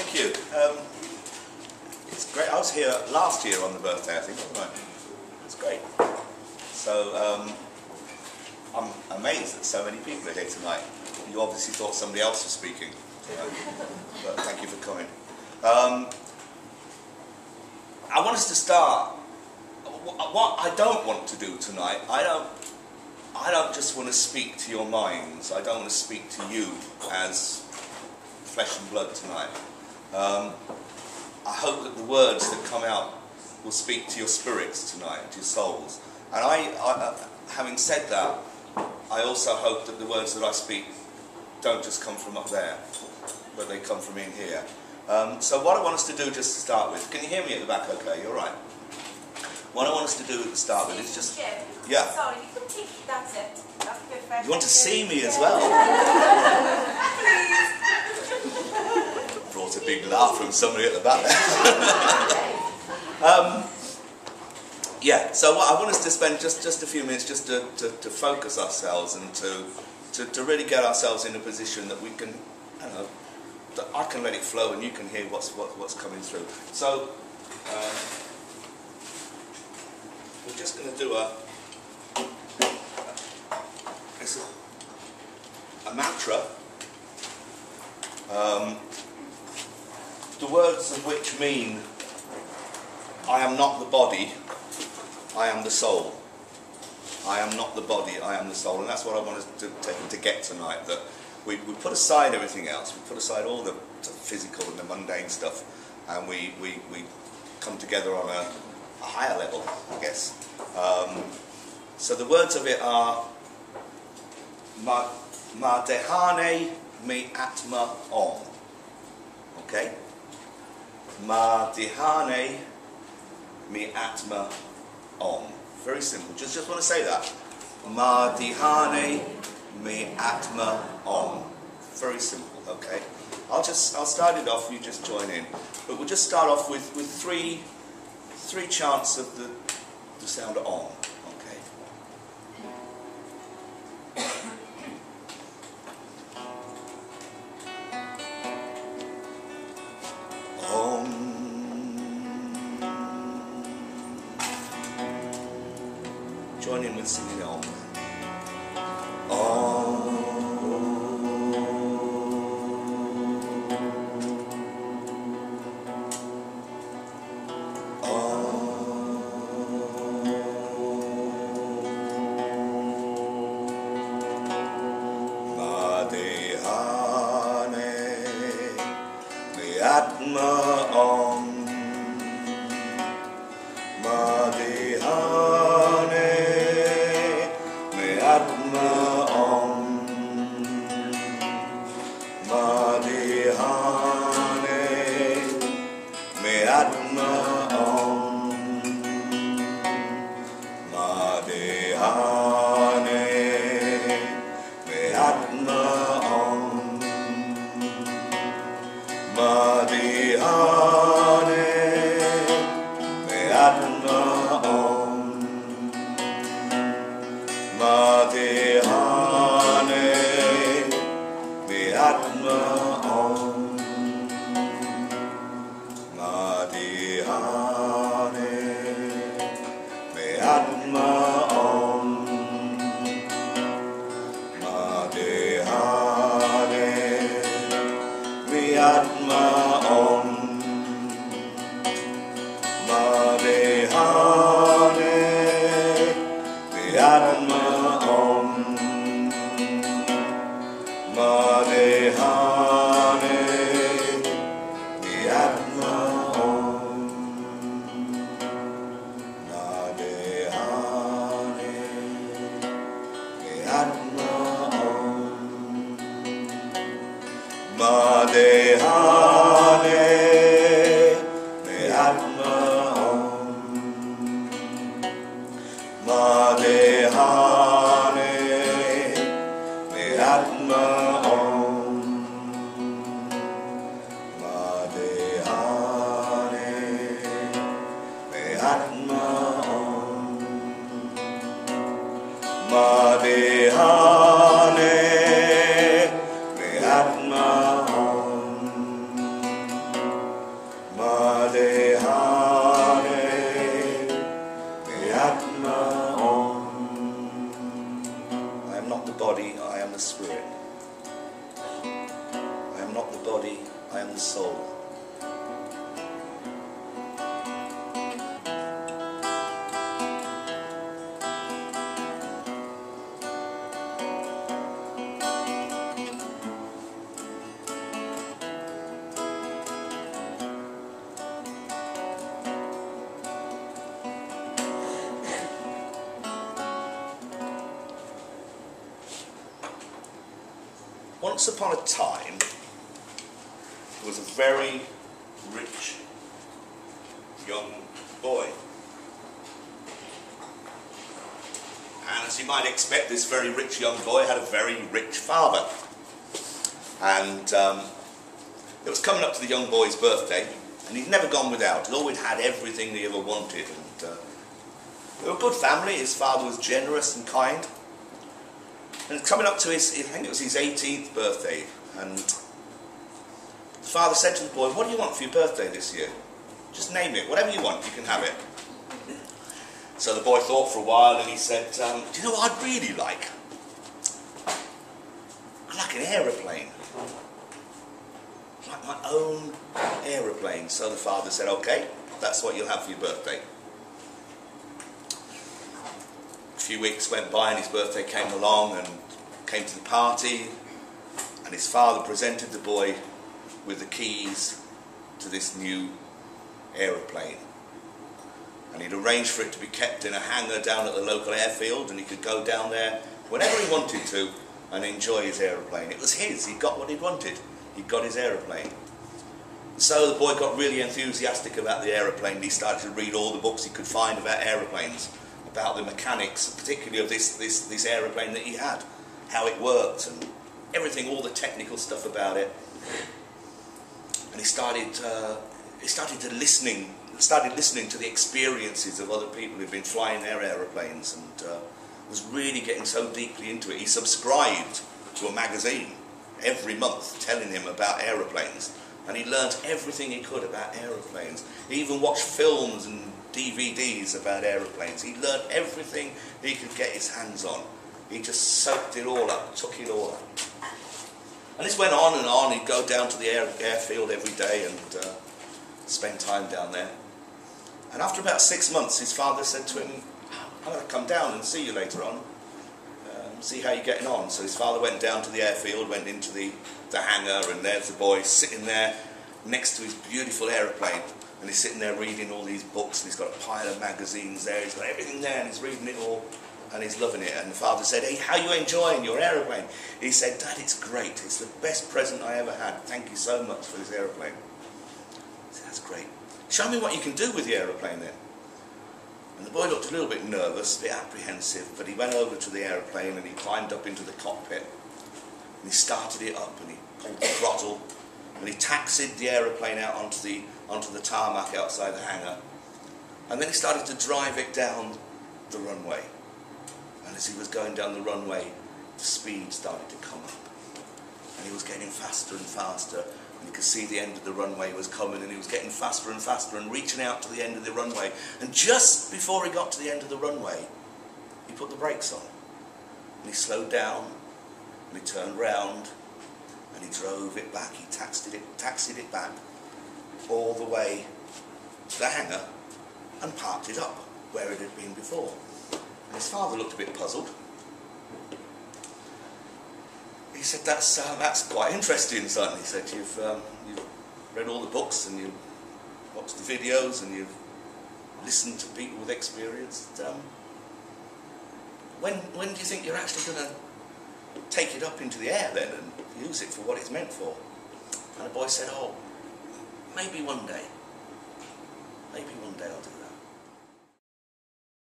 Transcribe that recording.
thank you. It's great. I was here last year on the birthday, I think, wasn't I? It's great. So, I'm amazed that so many people are here tonight. You obviously thought somebody else was speaking, but thank you for coming. I want us to start. What I don't want to do tonight, I don't just want to speak to your minds. I don't want to speak to you as flesh and blood tonight. I hope that the words that come out will speak to your spirits tonight, to your souls. And having said that, I also hope that the words that I speak don't just come from up there, but they come from in here. So what I want us to do just to start with, can you hear me at the back okay? You're right. What I want us to do at the start with is just... Yeah. Sorry, you can take that's it. That's perfect. You want to see me as well? Brought a big laugh from somebody at the back there. Yeah, so what I want us to spend just a few minutes just to focus ourselves and to really get ourselves in a position that we can, I don't know, that I can let it flow and you can hear what's coming through. So we're just going to do a mantra, the words of which mean, I am not the body, I am the soul. I am not the body, I am the soul. And that's what I want us to get tonight, that we put aside everything else, we put aside all the physical and the mundane stuff, and we come together on a higher level, I guess. So the words of it are Ma dehane me atma om. Okay? Ma dehane me atma om. Very simple. Just want to say that. Ma dehane me atma om. Very simple. Okay? I'll start it off. You just join in. But we'll just start off with three chants of the sound of om. Okay? Om. Join in with singing om. Om. Atma om. Ma dehane me atma om. Ma dehane me atma om. Ma dehane me atma om. Ma dehane me atma om. Ma dehane me atma om. Ma dehane me atma om. Ma dehane me atma om. Ma dehane me atma om. Ma dehane me atma om. Ma dehane me atma om. Ma dehane me atma om. Ma dehane me atma om. Ma dehane me atma om. Ma dehane me atma om. body, I am the soul. Once upon a time, there was a very rich young boy. And as you might expect, this very rich young boy had a very rich father. And it was coming up to the young boy's birthday, and he'd never gone without. He'd always had everything he ever wanted. And they were a good family. His father was generous and kind. And coming up to his, I think it was his 18th birthday, and the father said to the boy, "What do you want for your birthday this year? Just name it, whatever you want, you can have it." So the boy thought for a while, and he said, "Do you know what I'd really like? I'd like an aeroplane. I'd like my own aeroplane." So the father said, "Okay, that's what you'll have for your birthday." A few weeks went by and his birthday came along and came to the party, and his father presented the boy with the keys to this new aeroplane, and he'd arranged for it to be kept in a hangar down at the local airfield, and he could go down there whenever he wanted to and enjoy his aeroplane. It was his. He got what he wanted. He got his aeroplane. So the boy got really enthusiastic about the aeroplane. He started to read all the books he could find about aeroplanes, about the mechanics, particularly of this aeroplane that he had, how it worked and everything, all the technical stuff about it. And he started listening to the experiences of other people who've been flying their aeroplanes, and was really getting so deeply into it. He subscribed to a magazine every month telling him about aeroplanes, and he learnt everything he could about aeroplanes. He even watched films and DVDs about aeroplanes. He learnt everything he could get his hands on. He just soaked it all up, took it all up. And this went on and on. He'd go down to the airfield every day and spend time down there. And after about 6 months, his father said to him, "I'm going to come down and see you later on, see how you're getting on." So his father went down to the airfield, went into the hangar, and there's the boy sitting there next to his beautiful aeroplane. And he's sitting there reading all these books, and he's got a pile of magazines there, he's got everything there, and he's reading it all, and he's loving it. And the father said, "Hey, how are you enjoying your aeroplane?" He said, "Dad, it's great. It's the best present I ever had. Thank you so much for this aeroplane." He said, "That's great. Show me what you can do with the aeroplane then." And the boy looked a little bit nervous, a bit apprehensive, but he went over to the aeroplane and he climbed up into the cockpit, and he started it up, and he pulled the throttle, and he taxied the aeroplane out onto the tarmac outside the hangar, and then he started to drive it down the runway. And as he was going down the runway, the speed started to come up, and he was getting faster and faster, and you could see the end of the runway was coming, and he was getting faster and faster and reaching out to the end of the runway. And just before he got to the end of the runway, he put the brakes on, and he slowed down, and he turned round, and he drove it back. He taxied it back all the way to the hangar and parked it up where it had been before. And his father looked a bit puzzled. He said, that's quite interesting, son." He said, you've read all the books, and you've watched the videos, and you've listened to people with experience. When do you think you're actually going to take it up into the air then and use it for what it's meant for?" And the boy said, "Oh, maybe one day. Maybe one day I'll do that."